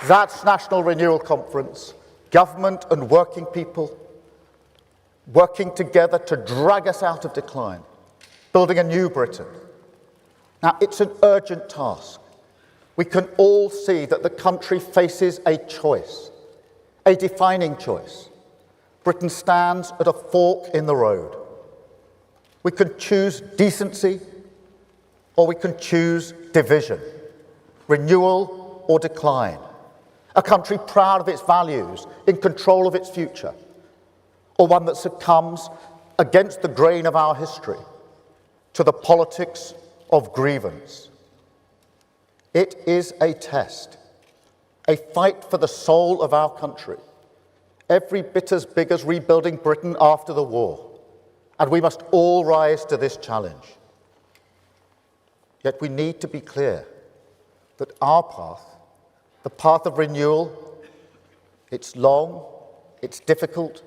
That's National Renewal Conference, government and working people working together to drag us out of decline, building a new Britain. Now, it's an urgent task. We can all see that the country faces a choice, a defining choice. Britain stands at a fork in the road. We can choose decency, or we can choose division, renewal or decline. A country proud of its values, in control of its future, or one that succumbs against the grain of our history to the politics of grievance. It is a test, a fight for the soul of our country, every bit as big as rebuilding Britain after the war, and we must all rise to this challenge. Yet we need to be clear that our path, the path of renewal, it's long, it's difficult,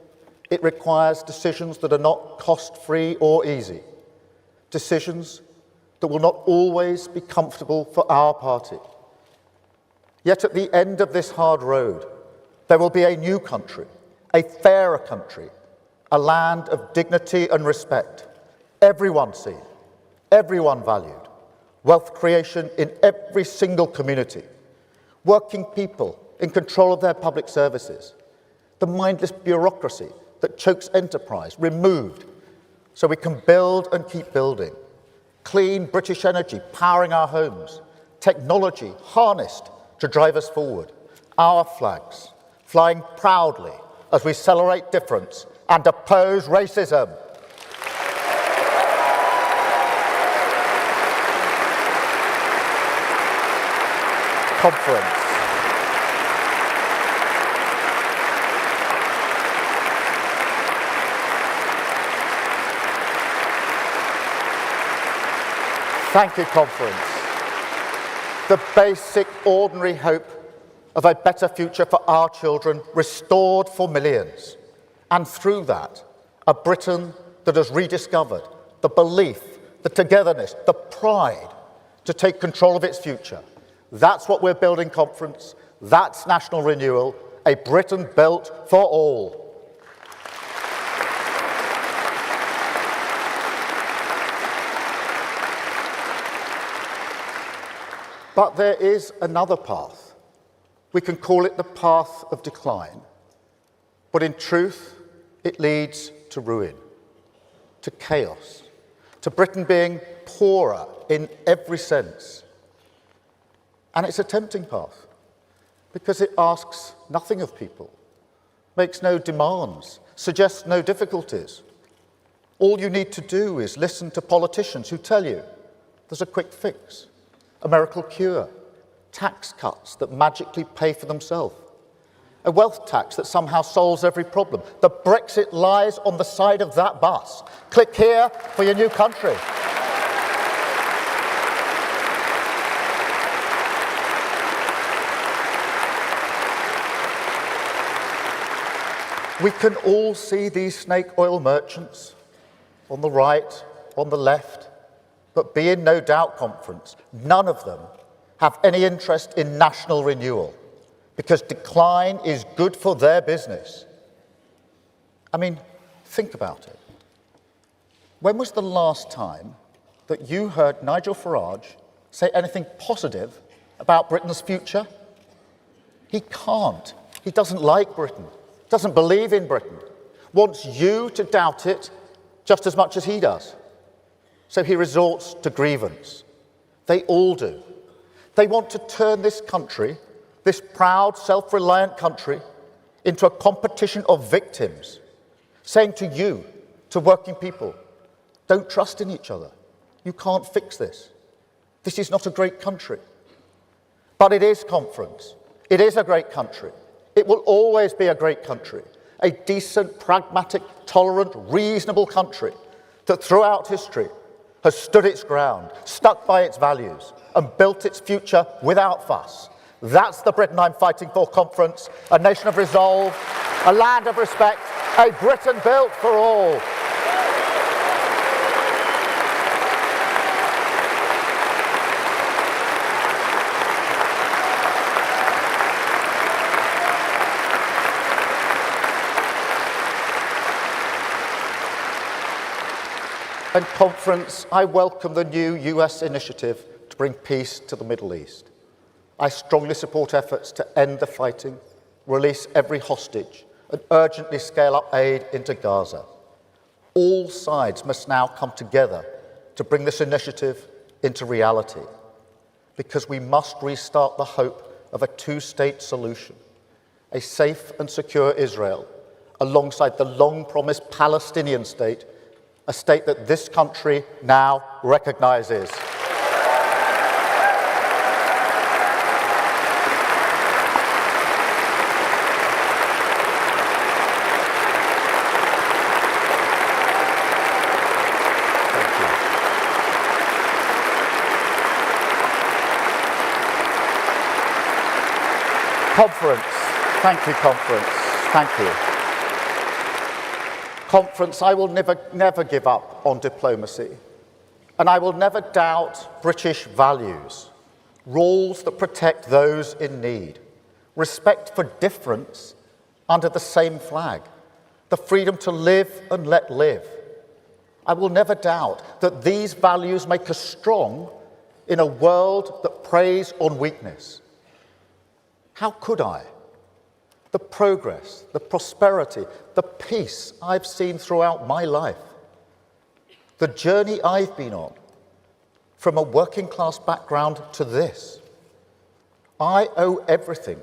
it requires decisions that are not cost-free or easy, decisions that will not always be comfortable for our party. Yet at the end of this hard road, there will be a new country, a fairer country, a land of dignity and respect, everyone seen, everyone valued, wealth creation in every single community, working people in control of their public services, the mindless bureaucracy that chokes enterprise removed so we can build and keep building, clean British energy powering our homes, technology harnessed to drive us forward, our flags flying proudly as we celebrate difference and oppose racism. Conference. Thank you, Conference. The basic, ordinary hope of a better future for our children restored for millions. And through that, a Britain that has rediscovered the belief, the togetherness, the pride to take control of its future. That's what we're building, Conference. That's national renewal, a Britain built for all. But there is another path. We can call it the path of decline. But in truth, it leads to ruin, to chaos, to Britain being poorer in every sense. And it's a tempting path because it asks nothing of people, makes no demands, suggests no difficulties. All you need to do is listen to politicians who tell you there's a quick fix, a miracle cure, tax cuts that magically pay for themselves, a wealth tax that somehow solves every problem. The Brexit lies on the side of that bus. Click here for your new country. We can all see these snake oil merchants on the right, on the left, but be in no doubt, Conference, none of them have any interest in national renewal because decline is good for their business. I mean, think about it. When was the last time that you heard Nigel Farage say anything positive about Britain's future? He can't. He doesn't like Britain, doesn't believe in Britain, wants you to doubt it just as much as he does. So he resorts to grievance. They all do. They want to turn this country, this proud, self-reliant country, into a competition of victims, saying to you, to working people, don't trust in each other. You can't fix this. This is not a great country. But it is, Conference. It is a great country. It will always be a great country, a decent, pragmatic, tolerant, reasonable country that throughout history has stood its ground, stuck by its values, and built its future without fuss. That's the Britain I'm fighting for, Conference, a nation of resolve, a land of respect, a Britain built for all. And Conference, I welcome the new US initiative to bring peace to the Middle East. I strongly support efforts to end the fighting, release every hostage, and urgently scale up aid into Gaza. All sides must now come together to bring this initiative into reality, because we must restart the hope of a two-state solution, a safe and secure Israel, alongside the long-promised Palestinian state, a state that this country now recognizes. Conference. Thank you, Conference. Thank you. Conference, I will never give up on diplomacy, and I will never doubt British values, rules that protect those in need, respect for difference under the same flag, the freedom to live and let live. I will never doubt that these values make us strong in a world that preys on weakness. How could I? The progress, the prosperity, the peace I've seen throughout my life, the journey I've been on, from a working class background to this. I owe everything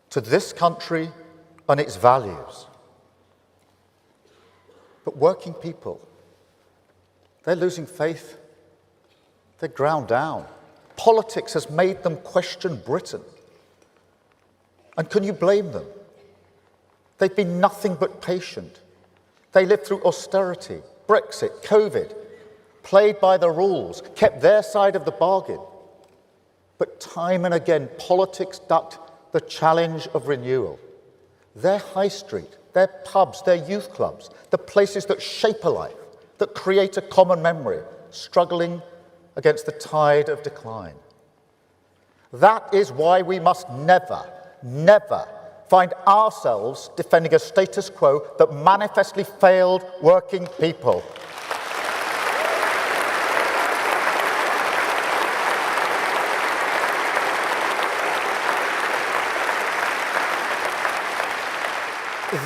to this country and its values. But working people, they're losing faith. They're ground down. Politics has made them question Britain. And can you blame them? They've been nothing but patient. They lived through austerity, Brexit, COVID, played by the rules, kept their side of the bargain. But time and again, politics ducked the challenge of renewal. Their high street, their pubs, their youth clubs, the places that shape a life, that create a common memory, struggling against the tide of decline. That is why we must never find ourselves defending a status quo that manifestly failed working people.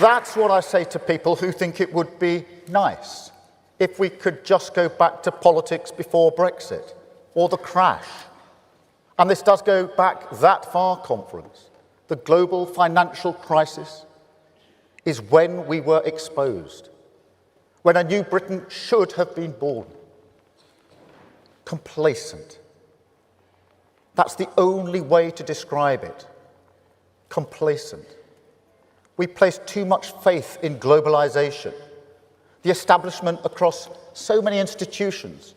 That's what I say to people who think it would be nice if we could just go back to politics before Brexit or the crash. And this does go back that far, Conference. The global financial crisis is when we were exposed, when a new Britain should have been born. Complacent. That's the only way to describe it. Complacent. We place too much faith in globalization, the establishment across so many institutions,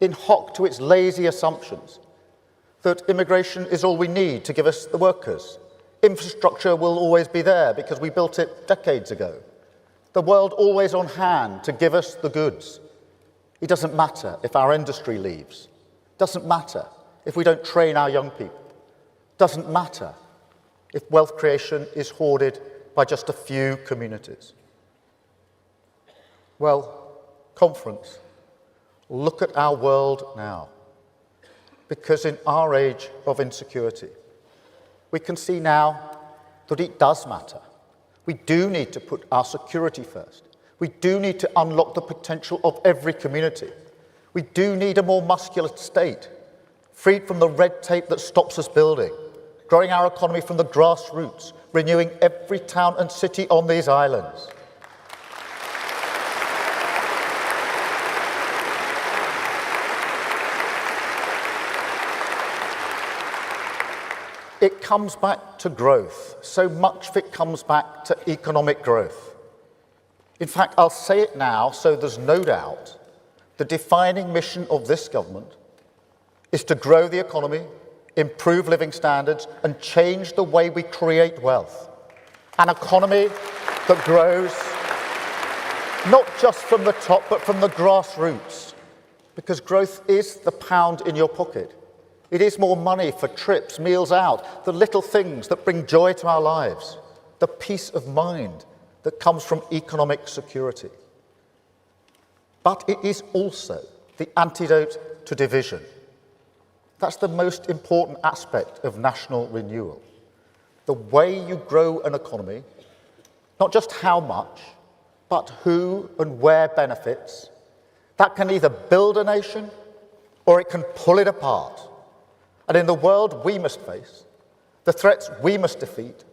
in hock to its lazy assumptions that immigration is all we need to give us the workers. Infrastructure will always be there because we built it decades ago. The world always on hand to give us the goods. It doesn't matter if our industry leaves. It doesn't matter if we don't train our young people. It doesn't matter if wealth creation is hoarded by just a few communities. Well, Conference, look at our world now. Because in our age of insecurity, we can see now that it does matter. We do need to put our security first. We do need to unlock the potential of every community. We do need a more muscular state, freed from the red tape that stops us building, growing our economy from the grassroots, renewing every town and city on these islands. It comes back to growth. So much of it comes back to economic growth. In fact, I'll say it now so there's no doubt. The defining mission of this government is to grow the economy, improve living standards, and change the way we create wealth. An economy that grows not just from the top, but from the grassroots. Because growth is the pound in your pocket. It is more money for trips, meals out, the little things that bring joy to our lives, the peace of mind that comes from economic security. But it is also the antidote to division. That's the most important aspect of national renewal. The way you grow an economy, not just how much, but who and where benefits, that can either build a nation or it can pull it apart. And in the world we must face, the threats we must defeat,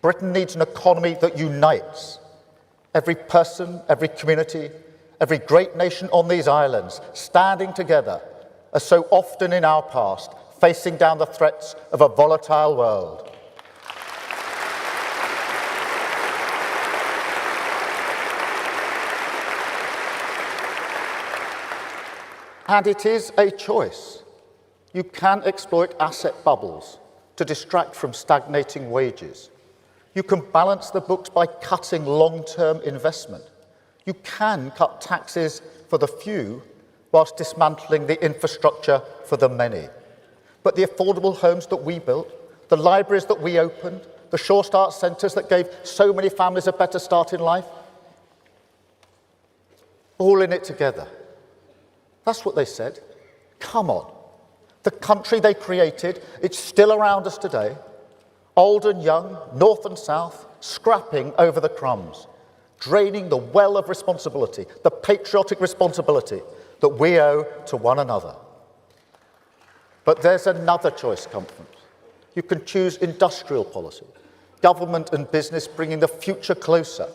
Britain needs an economy that unites. Every person, every community, every great nation on these islands standing together, as so often in our past, facing down the threats of a volatile world. And it is a choice. You can exploit asset bubbles to distract from stagnating wages. You can balance the books by cutting long-term investment. You can cut taxes for the few whilst dismantling the infrastructure for the many. But the affordable homes that we built, the libraries that we opened, the Sure Start centres that gave so many families a better start in life, all in it together. That's what they said. Come on. The country they created, it's still around us today. Old and young, north and south, scrapping over the crumbs, draining the well of responsibility, the patriotic responsibility that we owe to one another. But there's another choice, conference. You can choose industrial policy, government and business bringing the future closer,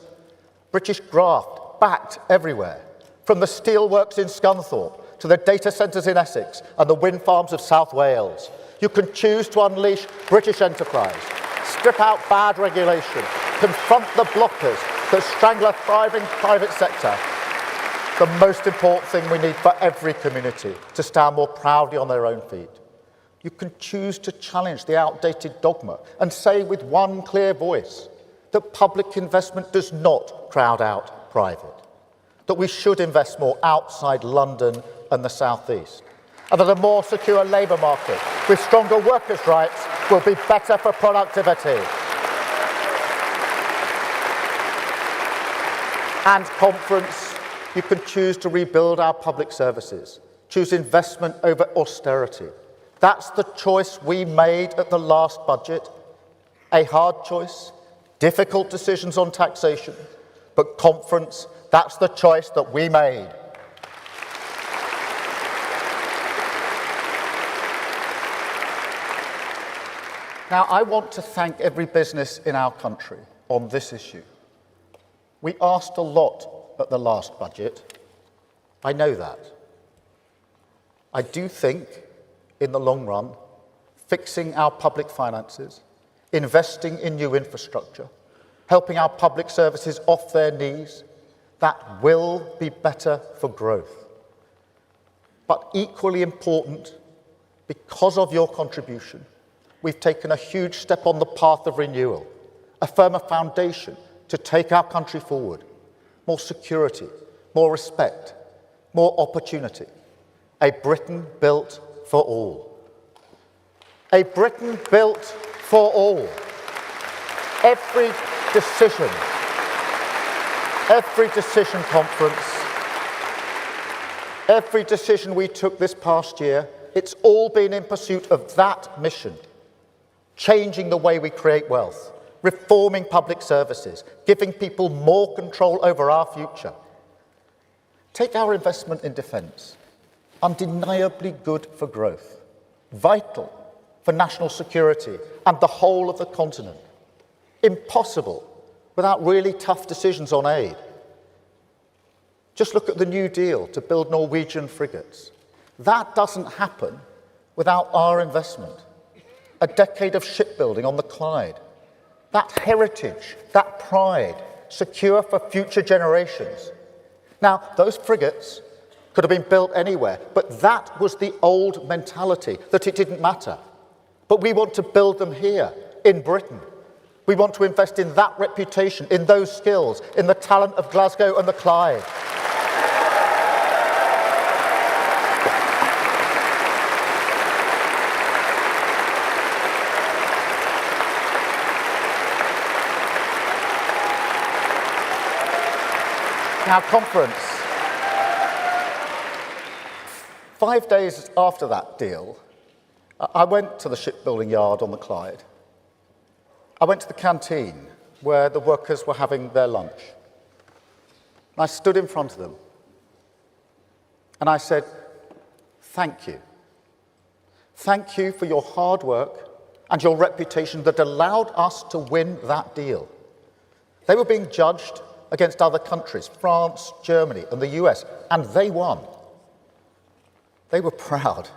British graft backed everywhere, from the steelworks in Scunthorpe to the data centres in Essex and the wind farms of South Wales. You can choose to unleash British enterprise, strip out bad regulation, confront the blockers that strangle a thriving private sector. The most important thing we need for every community to stand more proudly on their own feet. You can choose to challenge the outdated dogma and say with one clear voice that public investment does not crowd out private, that we should invest more outside London and the South East, and that a more secure labour market with stronger workers' rights will be better for productivity. And conference, you can choose to rebuild our public services, choose investment over austerity. That's the choice we made at the last budget. A hard choice, difficult decisions on taxation, but conference, that's the choice that we made. Now, I want to thank every business in our country on this issue. We asked a lot at the last budget. I know that. I do think, in the long run, fixing our public finances, investing in new infrastructure, helping our public services off their knees, that will be better for growth. But equally important, because of your contribution, we've taken a huge step on the path of renewal, a firmer foundation to take our country forward. More security, more respect, more opportunity. A Britain built for all. A Britain built for all. Every decision conference, every decision we took this past year, it's all been in pursuit of that mission. Changing the way we create wealth, reforming public services, giving people more control over our future. Take our investment in defence. Undeniably good for growth, vital for national security and the whole of the continent. Impossible without really tough decisions on aid. Just look at the New Deal to build Norwegian frigates. That doesn't happen without our investment. A decade of shipbuilding on the Clyde. That heritage, that pride, secure for future generations. Now, those frigates could have been built anywhere, but that was the old mentality, that it didn't matter. But we want to build them here, in Britain. We want to invest in that reputation, in those skills, in the talent of Glasgow and the Clyde. Now, conference, 5 days after that deal, I went to the shipbuilding yard on the Clyde. I went to the canteen where the workers were having their lunch. And I stood in front of them and I said, thank you. Thank you for your hard work and your reputation that allowed us to win that deal. They were being judged against other countries, France, Germany, and the US, and they won. They were proud.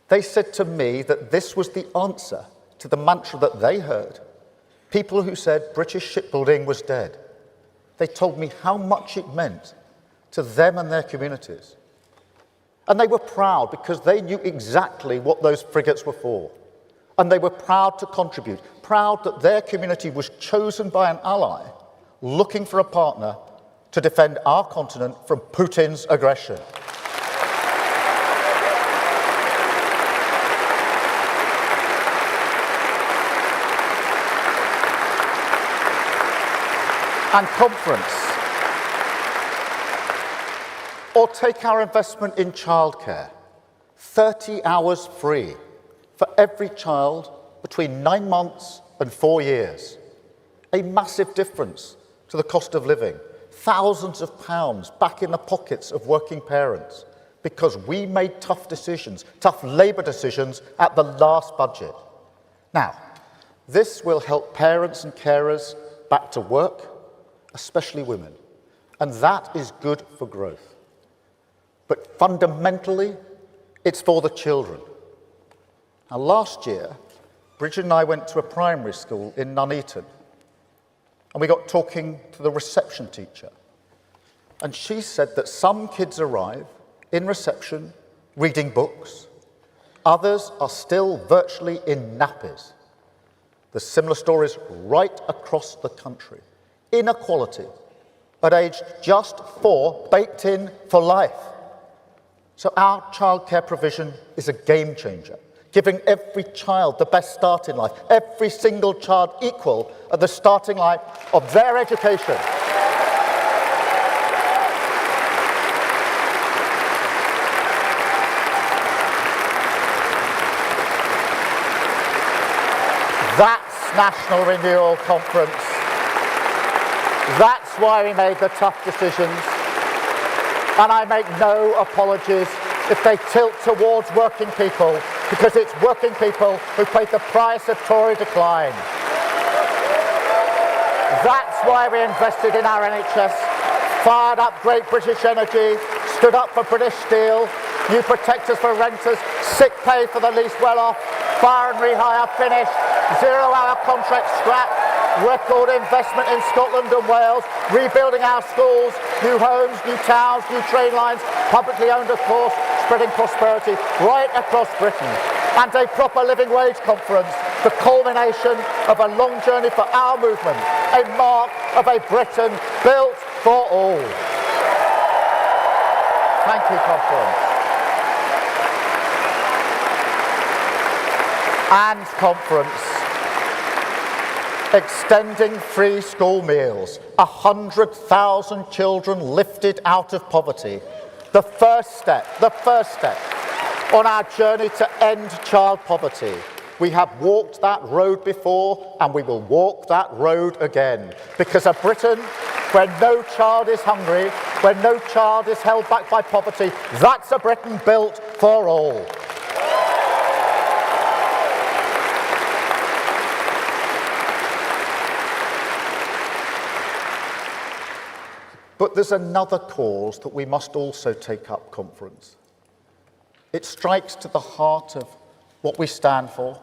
They said to me that this was the answer to the mantra that they heard. People who said British shipbuilding was dead. They told me how much it meant to them and their communities. And they were proud because they knew exactly what those frigates were for. And they were proud to contribute, proud that their community was chosen by an ally looking for a partner to defend our continent from Putin's aggression. And conference. Or take our investment in childcare. 30 hours free for every child between 9 months and 4 years. A massive difference to the cost of living. Thousands of pounds back in the pockets of working parents because we made tough decisions, tough Labour decisions at the last budget. Now, this will help parents and carers back to work, especially women, and that is good for growth. But fundamentally, it's for the children. Now, last year, Bridget and I went to a primary school in Nuneaton, and we got talking to the reception teacher. And she said that some kids arrive in reception reading books, others are still virtually in nappies. There's similar stories right across the country. Inequality at age just 4, baked in for life. So our childcare provision is a game changer, giving every child the best start in life, every single child equal at the starting line of their education. That's National Renewal Conference. That's why we made the tough decisions. And I make no apologies if they tilt towards working people, because it's working people who paid the price of Tory decline. That's why we invested in our NHS, fired up Great British Energy, stood up for British Steel, new protectors for renters, sick pay for the least well-off, fire and rehire finished, 0-hour contract scrapped, record investment in Scotland and Wales, rebuilding our schools, new homes, new towns, new train lines, publicly owned of course, spreading prosperity right across Britain. And a proper living wage conference, the culmination of a long journey for our movement, a mark of a Britain built for all. Thank you, conference. And conference. Extending free school meals, 100,000 children lifted out of poverty. The first step on our journey to end child poverty. We have walked that road before and we will walk that road again. Because a Britain where no child is hungry, where no child is held back by poverty, that's a Britain built for all. But there's another cause that we must also take up, conference. It strikes to the heart of what we stand for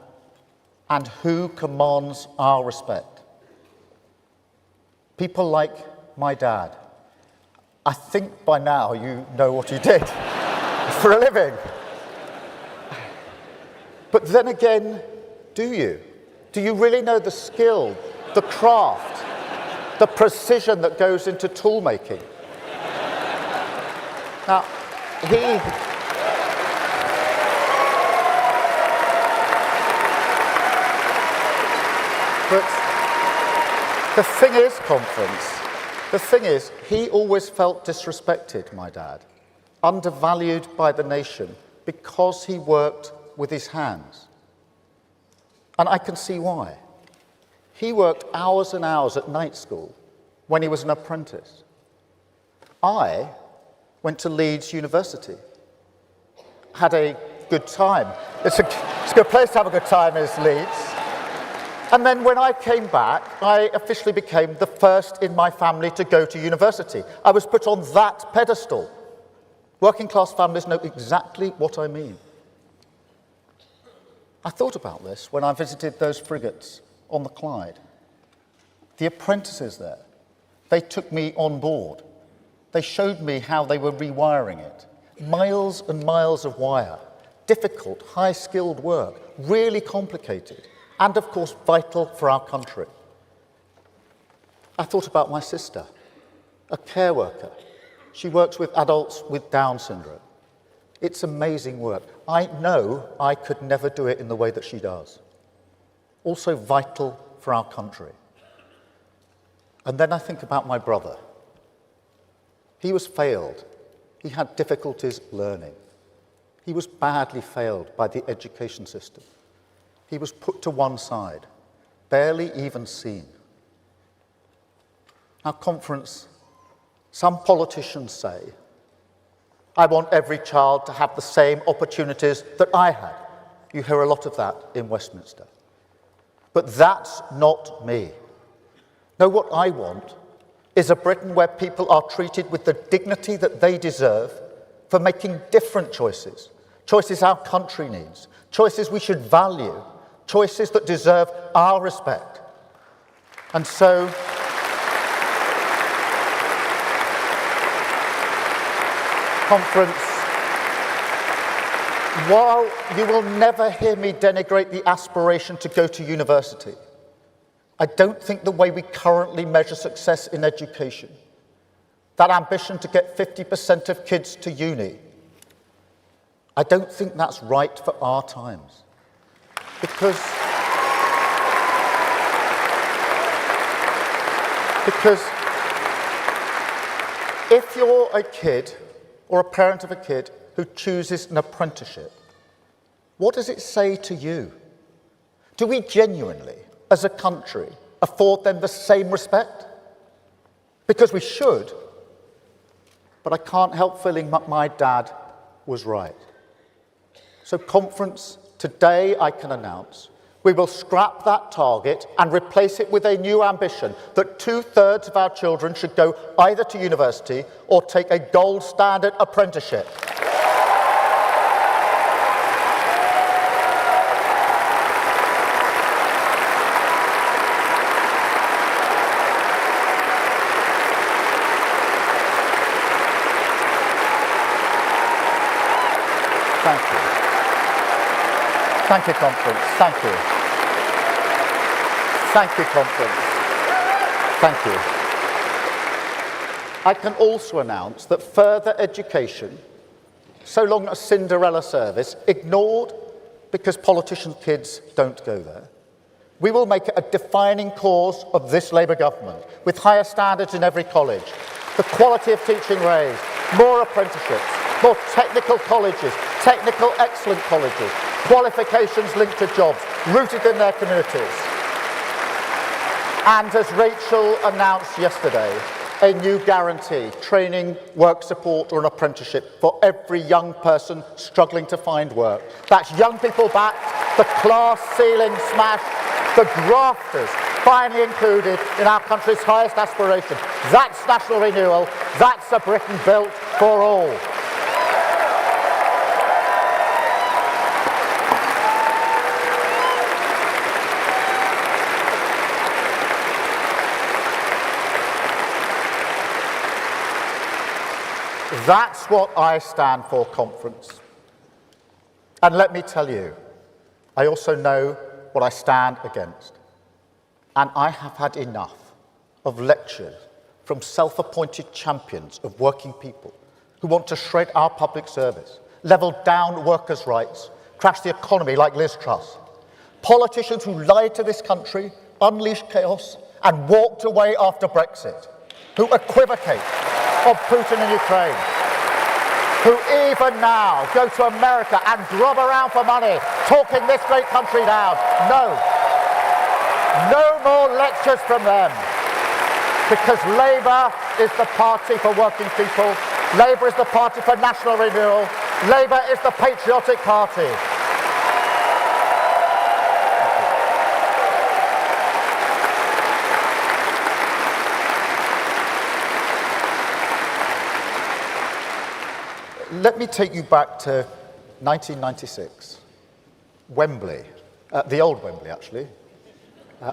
and who commands our respect. People like my dad. I think by now you know what he did for a living. But then again, do you? Do you really know the skill, the craft, the precision that goes into tool making? Now, but the thing is, conference, he always felt disrespected, my dad. undervalued by the nation because he worked with his hands. And I can see why. He worked hours and hours at night school when he was an apprentice. I went to Leeds University, had a good time. It's a good place to have a good time, is Leeds. And then when I came back, I officially became the first in my family to go to university. I was put on that pedestal. Working class families know exactly what I mean. I thought about this when I visited those frigates on the Clyde. The apprentices there, they took me on board. They showed me how they were rewiring it. Miles and miles of wire, difficult, high-skilled work, really complicated, and of course vital for our country. I thought about my sister, a care worker. She works with adults with Down syndrome. It's amazing work. I know I could never do it in the way that she does. Also vital for our country. And then I think about my brother. He was failed. He had difficulties learning. He was badly failed by the education system. He was put to one side, barely even seen. Now, conference, some politicians say, I want every child to have the same opportunities that I had. You hear a lot of that in Westminster. But that's not me. No, what I want is a Britain where people are treated with the dignity that they deserve for making different choices, choices our country needs, choices we should value, choices that deserve our respect. And so, conference, while you will never hear me denigrate the aspiration to go to university, I don't think the way we currently measure success in education, that ambition to get 50% of kids to uni, I don't think that's right for our times. Because if you're a kid or a parent of a kid who chooses an apprenticeship, what does it say to you? Do we genuinely, as a country, afford them the same respect? Because we should, but I can't help feeling that my dad was right. So, conference, today I can announce we will scrap that target and replace it with a new ambition that 2/3 of our children should go either to university or take a gold standard apprenticeship. Thank you. Thank you, conference. Thank you. Thank you, conference. Thank you. I can also announce that further education, so long as Cinderella service, ignored because politicians' kids don't go there, we will make it a defining cause of this Labour government, with higher standards in every college, the quality of teaching raised, more apprenticeships, more technical colleges, technical excellent colleges, qualifications linked to jobs, rooted in their communities. And as Rachel announced yesterday, a new guarantee, training, work support or an apprenticeship for every young person struggling to find work. That's young people back, the class ceiling smashed, the grafters finally included in our country's highest aspiration. That's national renewal, that's a Britain built for all. That's what I stand for, conference. And let me tell you, I also know what I stand against. And I have had enough of lectures from self-appointed champions of working people who want to shred our public service, level down workers' rights, crash the economy like Liz Truss. Politicians who lied to this country, unleashed chaos, and walked away after Brexit, who equivocate of Putin and Ukraine. who even now go to America and grub around for money, talking this great country down. No. No more lectures from them. Because Labour is the party for working people. Labour is the party for national renewal. Labour is the patriotic party. Let me take you back to 1996, Wembley, the old Wembley actually.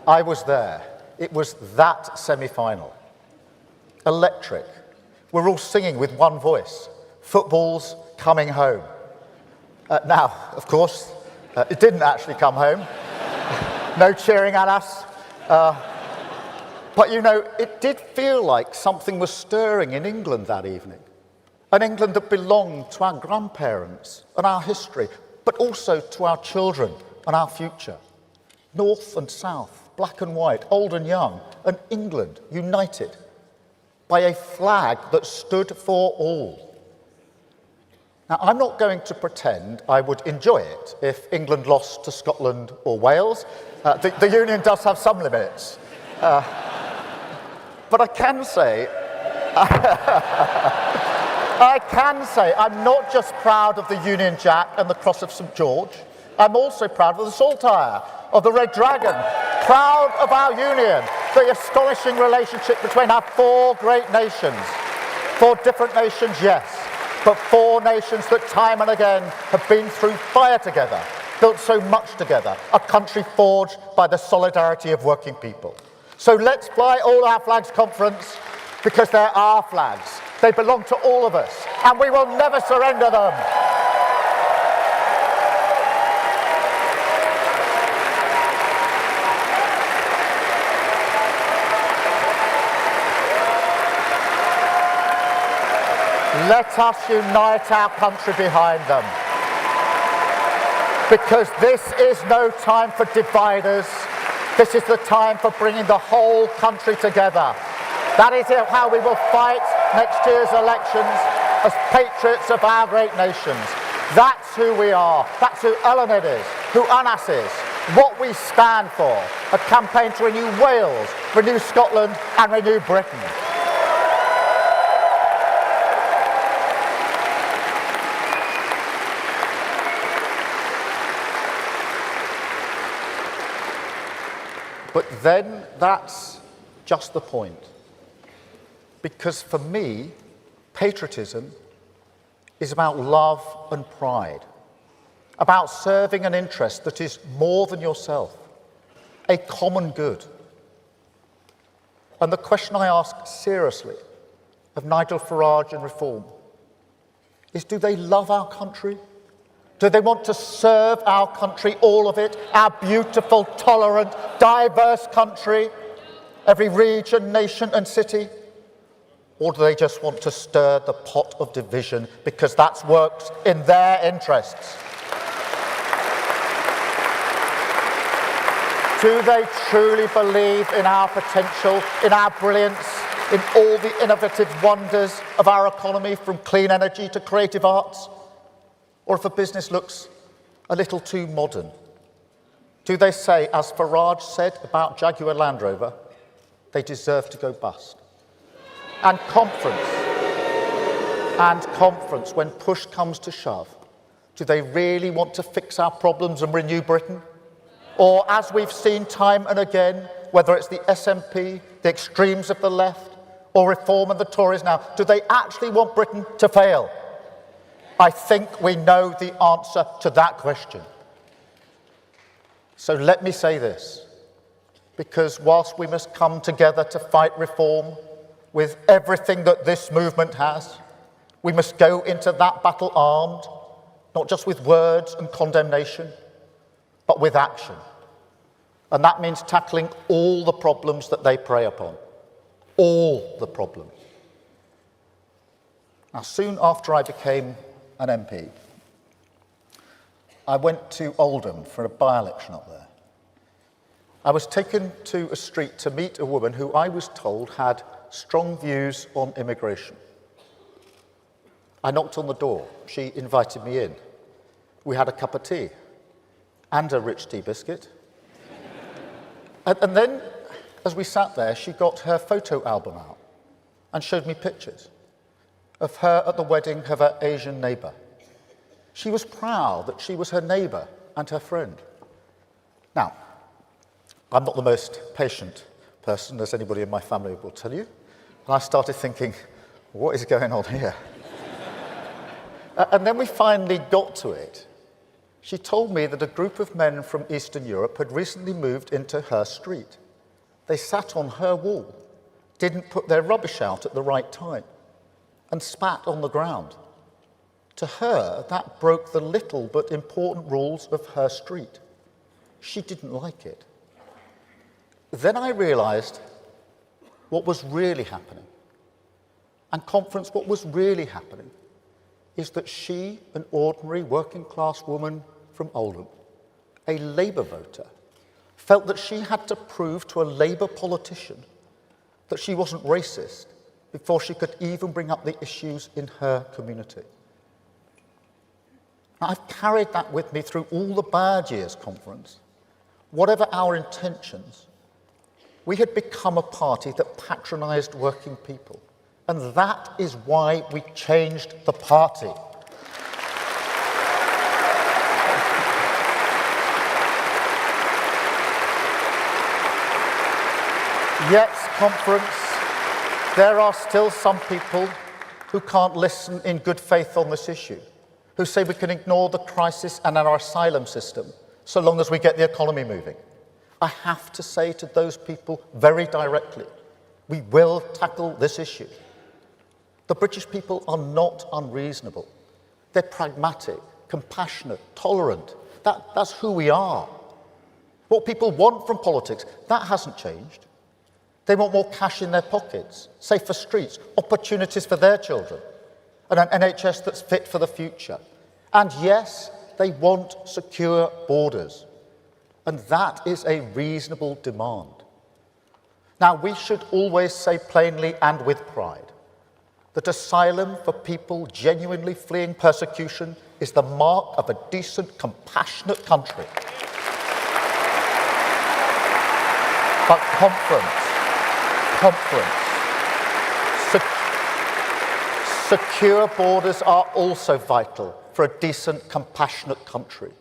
I was there. It was that semi-final. Electric. We're all singing with one voice. Football's coming home. Now, of course, it didn't actually come home. No cheering at us. But you know, it did feel like something was stirring in England that evening. An England that belonged to our grandparents and our history, but also to our children and our future. North and south, black and white, old and young, an England united by a flag that stood for all. Now, I'm not going to pretend I would enjoy it if England lost to Scotland or Wales. The Union does have some limits. But I can say I'm not just proud of the Union Jack and the Cross of St George, I'm also proud of the Saltire, of the Red Dragon, proud of our Union, the astonishing relationship between our four great nations. Four different nations, yes, but four nations that time and again have been through fire together, built so much together, a country forged by the solidarity of working people. So let's fly all our flags, conference, because they're our flags. They belong to all of us, and we will never surrender them. Let us unite our country behind them. Because this is no time for dividers. This is the time for bringing the whole country together. That is how we will fight next year's elections as patriots of our great nations. That's who we are. That's who Ellen is, who Anas is, what we stand for. A campaign to renew Wales, renew Scotland and renew Britain. But then that's just the point. Because for me, patriotism is about love and pride, about serving an interest that is more than yourself, a common good. And the question I ask seriously of Nigel Farage and Reform is, do they love our country? Do they want to serve our country, all of it, our beautiful, tolerant, diverse country, every region, nation and city? Or do they just want to stir the pot of division because that works in their interests? Do they truly believe in our potential, in our brilliance, in all the innovative wonders of our economy, from clean energy to creative arts? Or if a business looks a little too modern, do they say, as Farage said about Jaguar Land Rover, they deserve to go bust? And conference, when push comes to shove, do they really want to fix our problems and renew Britain? Or, as we've seen time and again, whether it's the SNP, the extremes of the left, or Reform and the Tories now, do they actually want Britain to fail? I think we know the answer to that question. So let me say this, because whilst we must come together to fight reform with everything that this movement has, we must go into that battle armed, not just with words and condemnation, but with action. And that means tackling all the problems that they prey upon. All the problems. Now, soon after I became an MP, I went to Oldham for a by-election up there. I was taken to a street to meet a woman who I was told had strong views on immigration. I knocked on the door. She invited me in. We had a cup of tea and a rich tea biscuit. And then, as we sat there, she got her photo album out and showed me pictures of her at the wedding of her Asian neighbour. She was proud that she was her neighbour and her friend. Now, I'm not the most patient person, as anybody in my family will tell you. And I started thinking, what is going on here? And then we finally got to it. She told me that a group of men from Eastern Europe had recently moved into her street. They sat on her wall, didn't put their rubbish out at the right time, and spat on the ground. To her, that broke the little but important rules of her street. She didn't like it. Then I realised what was really happening. And conference, what was really happening is that she, an ordinary working-class woman from Oldham, a Labour voter, felt that she had to prove to a Labour politician that she wasn't racist before she could even bring up the issues in her community. Now, I've carried that with me through all the bad years, conference. Whatever our intentions, we had become a party that patronised working people. And that is why we changed the party. Yet, conference, there are still some people who can't listen in good faith on this issue, who say we can ignore the crisis and our asylum system so long as we get the economy moving. I have to say to those people very directly, we will tackle this issue. The British people are not unreasonable. They're pragmatic, compassionate, tolerant. That's who we are. What people want from politics, that hasn't changed. They want more cash in their pockets, safer streets, opportunities for their children, and an NHS that's fit for the future. And yes, they want secure borders. And that is a reasonable demand. Now, we should always say plainly and with pride that asylum for people genuinely fleeing persecution is the mark of a decent, compassionate country. But secure borders are also vital for a decent, compassionate country.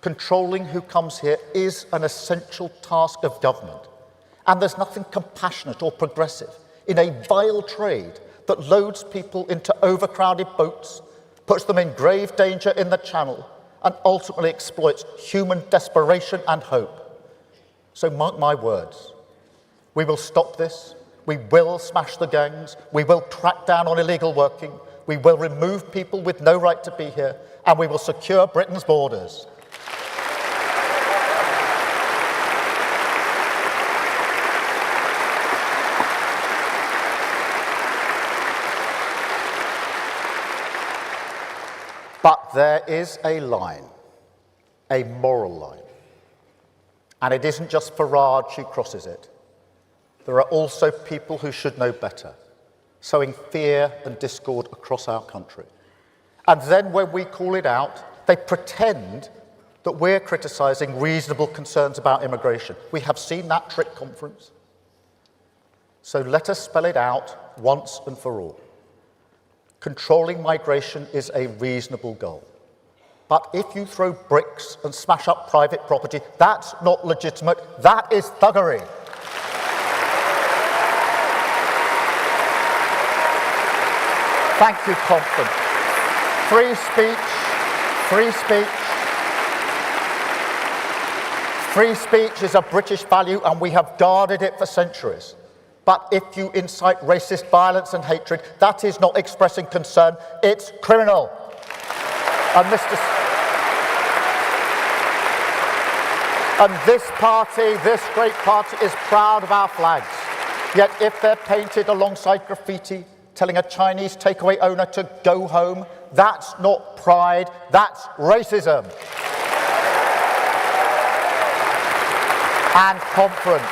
Controlling who comes here is an essential task of government. And there's nothing compassionate or progressive in a vile trade that loads people into overcrowded boats, puts them in grave danger in the Channel, and ultimately exploits human desperation and hope. So mark my words, we will stop this, we will smash the gangs, we will crack down on illegal working, we will remove people with no right to be here, and we will secure Britain's borders. But there is a line, a moral line. And it isn't just Farage who crosses it. There are also people who should know better, sowing fear and discord across our country. And then when we call it out, they pretend that we're criticising reasonable concerns about immigration. We have seen that trick, conference. So let us spell it out once and for all. Controlling migration is a reasonable goal. But if you throw bricks and smash up private property, that's not legitimate, that is thuggery. Thank you, conference. Free speech is a British value and we have guarded it for centuries. But if you incite racist violence and hatred, that is not expressing concern, it's criminal. And this party, this great party, is proud of our flags. Yet if they're painted alongside graffiti, telling a Chinese takeaway owner to go home, that's not pride, that's racism. And conference.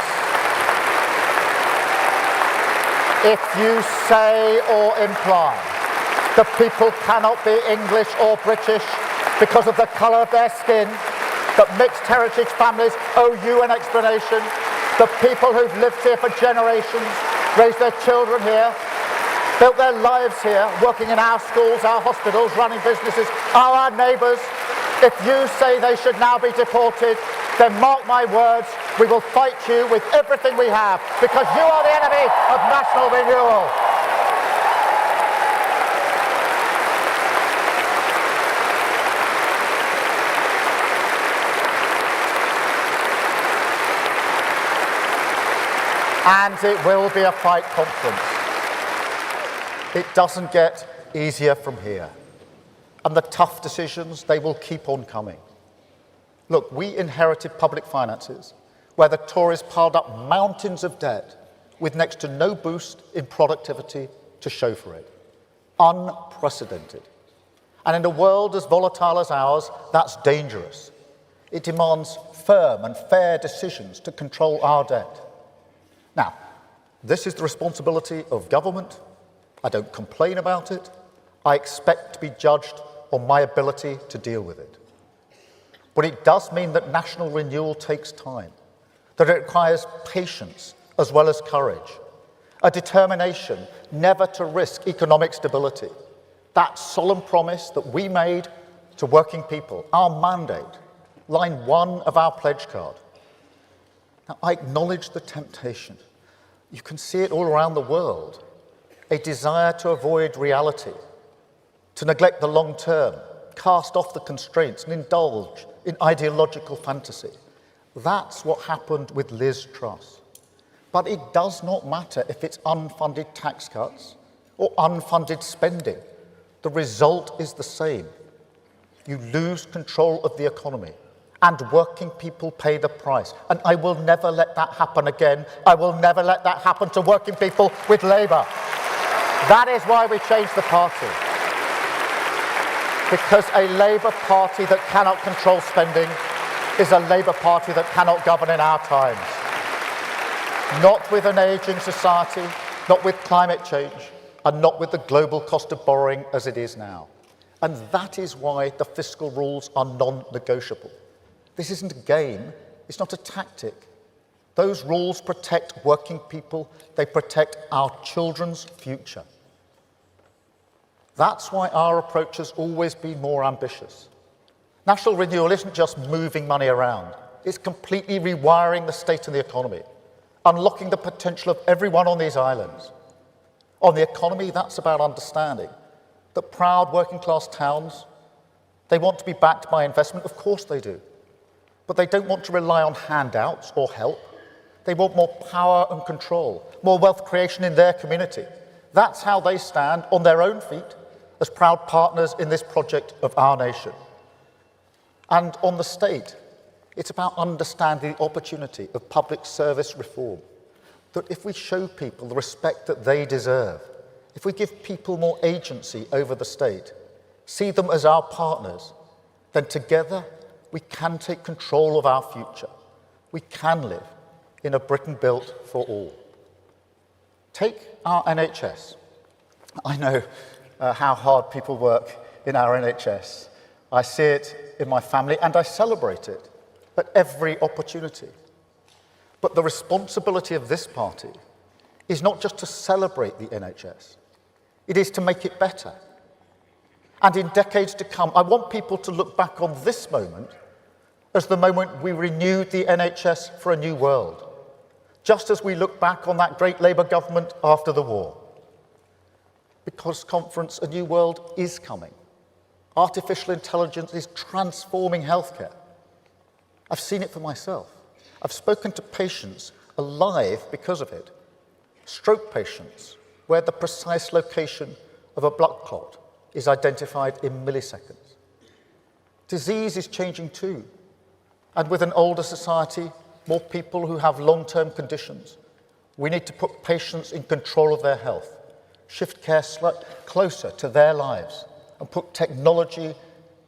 If you say or imply The people cannot be English or British because of the colour of their skin. That mixed heritage families owe you an explanation. The people who've lived here for generations, raised their children here, built their lives here, working in our schools, our hospitals, running businesses, are our neighbours. If you say they should now be deported, then mark my words, we will fight you with everything we have, because you are the enemy of national renewal. And it will be a fight conference. It doesn't get easier from here. And the tough decisions, they will keep on coming. Look, we inherited public finances where the Tories piled up mountains of debt with next to no boost in productivity to show for it. Unprecedented. And in a world as volatile as ours, that's dangerous. It demands firm and fair decisions to control our debt. Now, this is the responsibility of government. I don't complain about it. I expect to be judged on my ability to deal with it. But it does mean that national renewal takes time, that it requires patience as well as courage, a determination never to risk economic stability. That solemn promise that we made to working people, our mandate, line 1 of our pledge card. Now, I acknowledge the temptation. You can see it all around the world. A desire to avoid reality, to neglect the long term, cast off the constraints and indulge in ideological fantasy. That's what happened with Liz Truss. But it does not matter if it's unfunded tax cuts or unfunded spending. The result is the same. You lose control of the economy, and working people pay the price. And I will never let that happen again. I will never let that happen to working people with Labour. That is why we changed the party. Because a Labour Party that cannot control spending is a Labour Party that cannot govern in our times. Not with an ageing society, not with climate change, and not with the global cost of borrowing as it is now. And that is why the fiscal rules are non-negotiable. This isn't a game, it's not a tactic. Those rules protect working people, they protect our children's future. That's why our approach has always been more ambitious. National renewal isn't just moving money around, it's completely rewiring the state and the economy, unlocking the potential of everyone on these islands. On the economy, that's about understanding that proud working class towns, they want to be backed by investment, of course they do. But they don't want to rely on handouts or help. They want more power and control, more wealth creation in their community. That's how they stand on their own feet as proud partners in this project of our nation. And on the state, it's about understanding the opportunity of public service reform. That if we show people the respect that they deserve, if we give people more agency over the state, see them as our partners, then together we can take control of our future. We can live in a Britain built for all. Take our NHS. I know how hard people work in our NHS. I see it in my family and I celebrate it at every opportunity. But the responsibility of this party is not just to celebrate the NHS, it is to make it better. And in decades to come, I want people to look back on this moment as the moment we renewed the NHS for a new world, just as we look back on that great Labour government after the war. Because, conference, a new world is coming. Artificial intelligence is transforming healthcare. I've seen it for myself. I've spoken to patients alive because of it. Stroke patients, where the precise location of a blood clot is identified in milliseconds. Disease is changing too. And with an older society, more people who have long-term conditions, we need to put patients in control of their health, shift care closer to their lives, and put technology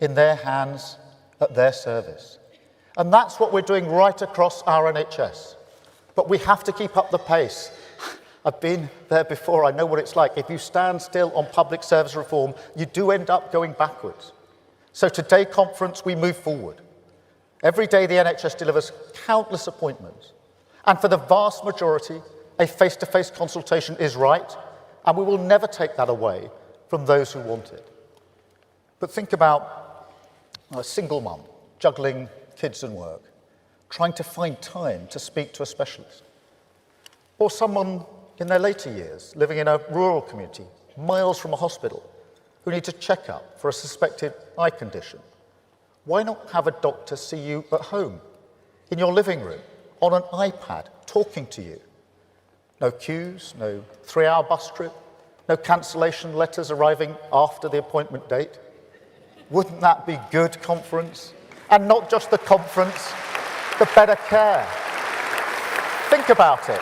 in their hands at their service. And that's what we're doing right across our NHS. But we have to keep up the pace. I've been there before, I know what it's like. If you stand still on public service reform, you do end up going backwards. So today, conference, we move forward. Every day the NHS delivers countless appointments. And for the vast majority, a face-to-face consultation is right, and we will never take that away from those who want it. But think about a single mum juggling kids and work, trying to find time to speak to a specialist. Or someone in their later years living in a rural community, miles from a hospital, who needs a checkup for a suspected eye condition. Why not have a doctor see you at home, in your living room, on an iPad, talking to you? No queues, no 3-hour bus trip, no cancellation letters arriving after the appointment date. Wouldn't that be good conference? And not just the conference, the better care. Think about it.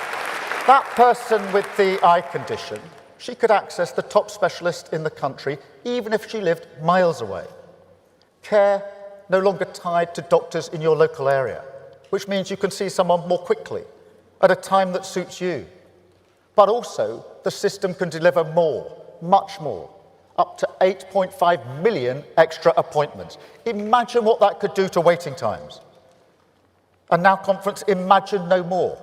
That person with the eye condition, she could access the top specialist in the country, even if she lived miles away. Care no longer tied to doctors in your local area, which means you can see someone more quickly, at a time that suits you. But also, the system can deliver more, much more, up to 8.5 million extra appointments. Imagine what that could do to waiting times. And now, conference, imagine no more.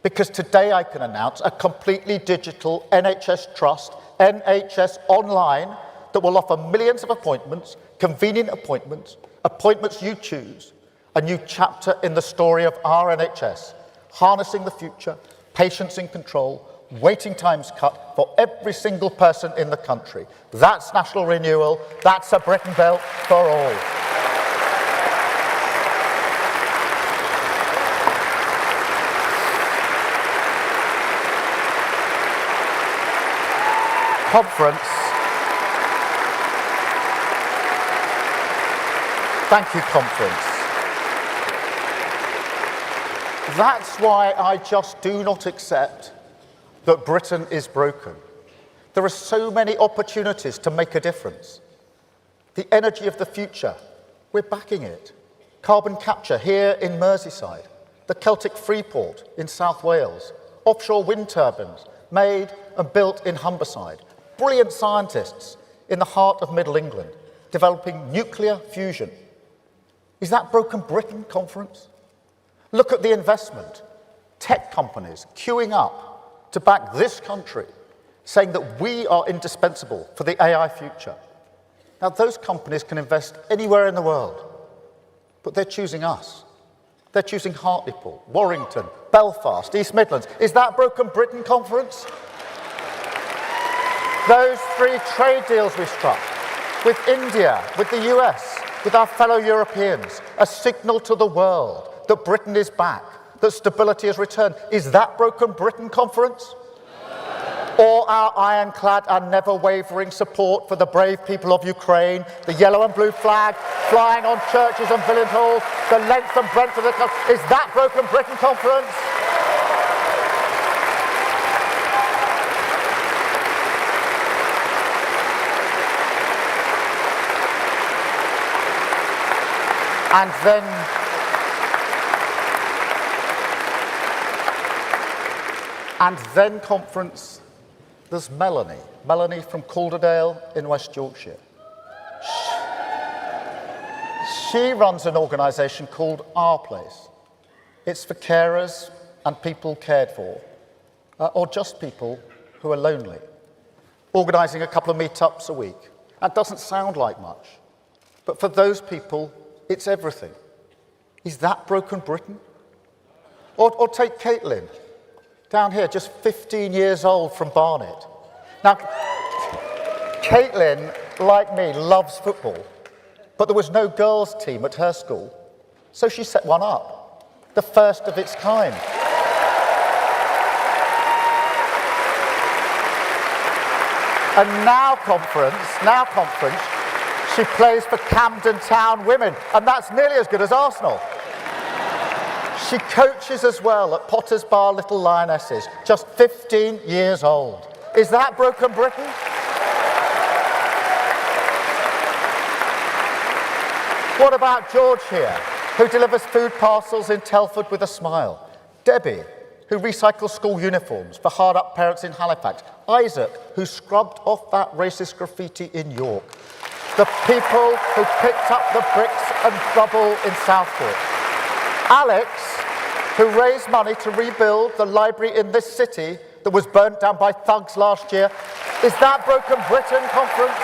Because today I can announce a completely digital NHS Trust, NHS Online, that will offer millions of appointments, convenient appointments, appointments you choose, a new chapter in the story of our NHS, harnessing the future, patients in control, waiting times cut for every single person in the country. That's national renewal. That's a Britain built for all. Conference. Thank you, conference. That's why I just do not accept that Britain is broken. There are so many opportunities to make a difference. The energy of the future, we're backing it. Carbon capture here in Merseyside, the Celtic Freeport in South Wales, offshore wind turbines made and built in Humberside, brilliant scientists in the heart of Middle England developing nuclear fusion. Is that broken Britain, conference? Look at the investment. Tech companies queuing up to back this country, saying that we are indispensable for the AI future. Now, those companies can invest anywhere in the world, but they're choosing us. They're choosing Hartlepool, Warrington, Belfast, East Midlands. Is that broken Britain, conference? Those 3 trade deals we struck with India, with the US, with our fellow Europeans, a signal to the world that Britain is back, that stability has returned. Is that broken Britain, conference? Or our ironclad and never-wavering support for the brave people of Ukraine, the yellow and blue flag flying on churches and village halls, the length and breadth of the country. Is that broken Britain, conference? And then, conference, there's Melanie from Calderdale in West Yorkshire. She runs an organisation called Our Place. It's for carers and people cared for, or just people who are lonely, organising a couple of meetups a week. That doesn't sound like much, but for those people, it's everything. Is that broken Britain? Or take Caitlin, down here, just 15 years old from Barnet. Now, Caitlin, like me, loves football, but there was no girls' team at her school, so she set one up, the first of its kind. And now conference, she plays for Camden Town Women, and that's nearly as good as Arsenal. She coaches as well at Potter's Bar Little Lionesses, just 15 years old. Is that broken Britain? What about George here, who delivers food parcels in Telford with a smile? Debbie, who recycles school uniforms for hard-up parents in Halifax. Isaac, who scrubbed off that racist graffiti in York. The people who picked up the bricks and rubble in Southport. Alex, who raised money to rebuild the library in this city that was burnt down by thugs last year. Is that Broken Britain conference?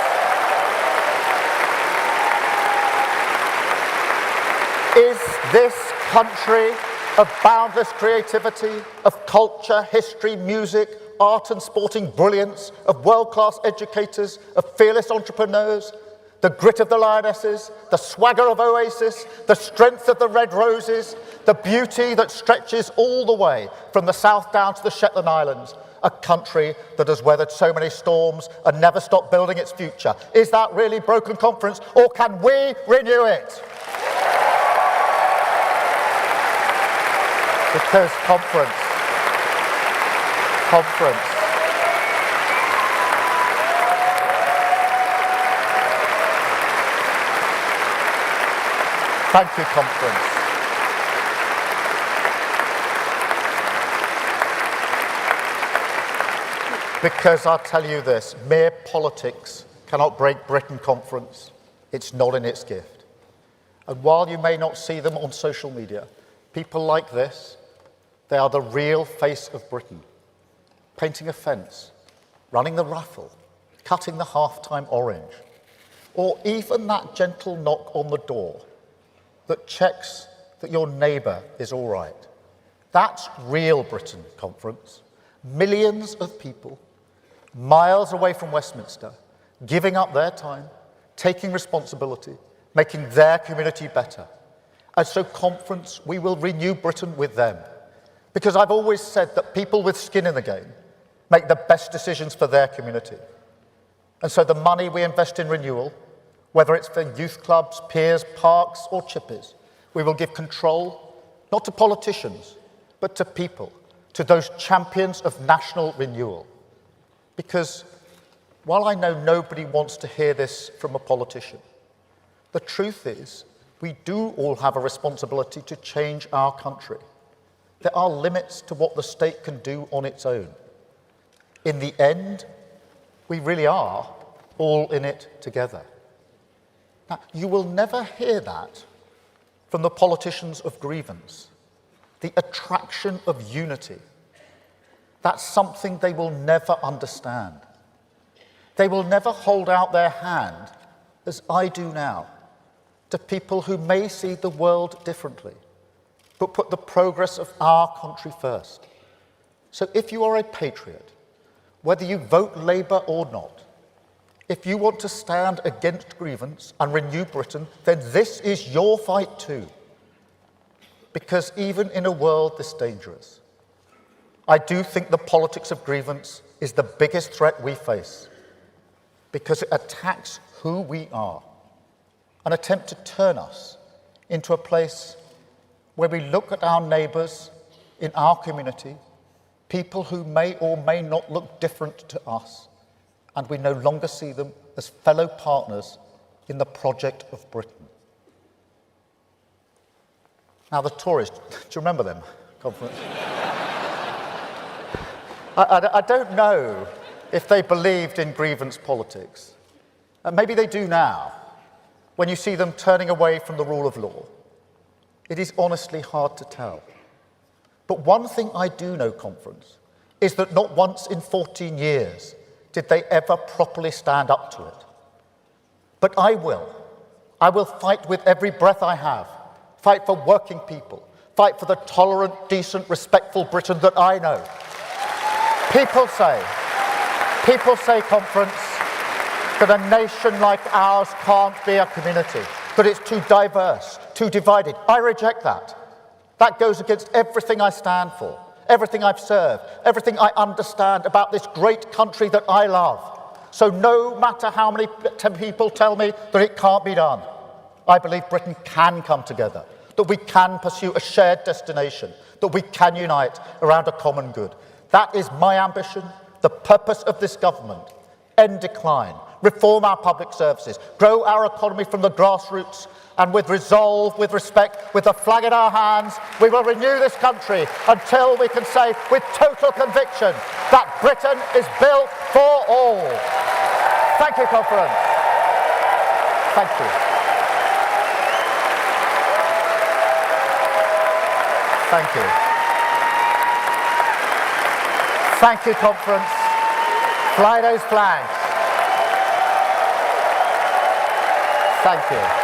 Is this country of boundless creativity, of culture, history, music, art and sporting brilliance, of world-class educators, of fearless entrepreneurs, the grit of the Lionesses, the swagger of Oasis, the strength of the Red Roses, the beauty that stretches all the way from the South down to the Shetland Islands, a country that has weathered so many storms and never stopped building its future? Is that really Broken Conference, or can we renew it? Because conference. Thank you, conference. Because I'll tell you this, mere politics cannot break Britain Conference. It's not in its gift. And while you may not see them on social media, people like this, they are the real face of Britain. Painting a fence, running the raffle, cutting the half-time orange, or even that gentle knock on the door that checks that your neighbour is all right. That's real Britain Conference. Millions of people, miles away from Westminster, giving up their time, taking responsibility, making their community better. And so conference, we will renew Britain with them. Because I've always said that people with skin in the game make the best decisions for their community. And so the money we invest in renewal, whether it's for youth clubs, peers, parks, or chippies, we will give control, not to politicians, but to people, to those champions of national renewal. Because while I know nobody wants to hear this from a politician, the truth is we do all have a responsibility to change our country. There are limits to what the state can do on its own. In the end, we really are all in it together. Now, you will never hear that from the politicians of grievance, the attraction of unity. That's something they will never understand. They will never hold out their hand, as I do now, to people who may see the world differently, but put the progress of our country first. So if you are a patriot, whether you vote Labour or not, if you want to stand against grievance and renew Britain, then this is your fight too. Because even in a world this dangerous, I do think the politics of grievance is the biggest threat we face, because it attacks who we are, an attempt to turn us into a place where we look at our neighbours in our community, people who may or may not look different to us, and we no longer see them as fellow partners in the project of Britain. Now, the Tories, do you remember them? Conference? I don't know if they believed in grievance politics. Maybe they do now, when you see them turning away from the rule of law. It is honestly hard to tell. But one thing I do know, conference, is that not once in 14 years did they ever properly stand up to it. But I will. I will fight with every breath I have. Fight for working people. Fight for the tolerant, decent, respectful Britain that I know. People say, conference, that a nation like ours can't be a community, that it's too diverse, too divided. I reject that. That goes against everything I stand for, everything I've served, everything I understand about this great country that I love. So no matter how many people tell me that it can't be done, I believe Britain can come together, that we can pursue a shared destination, that we can unite around a common good. That is my ambition, the purpose of this government. End decline, reform our public services, grow our economy from the grassroots, and with resolve, with respect, with the flag in our hands, we will renew this country until we can say with total conviction that Britain is built for all. Thank you, Conference. Thank you. Thank you. Thank you, Conference. Fly those flags. Thank you.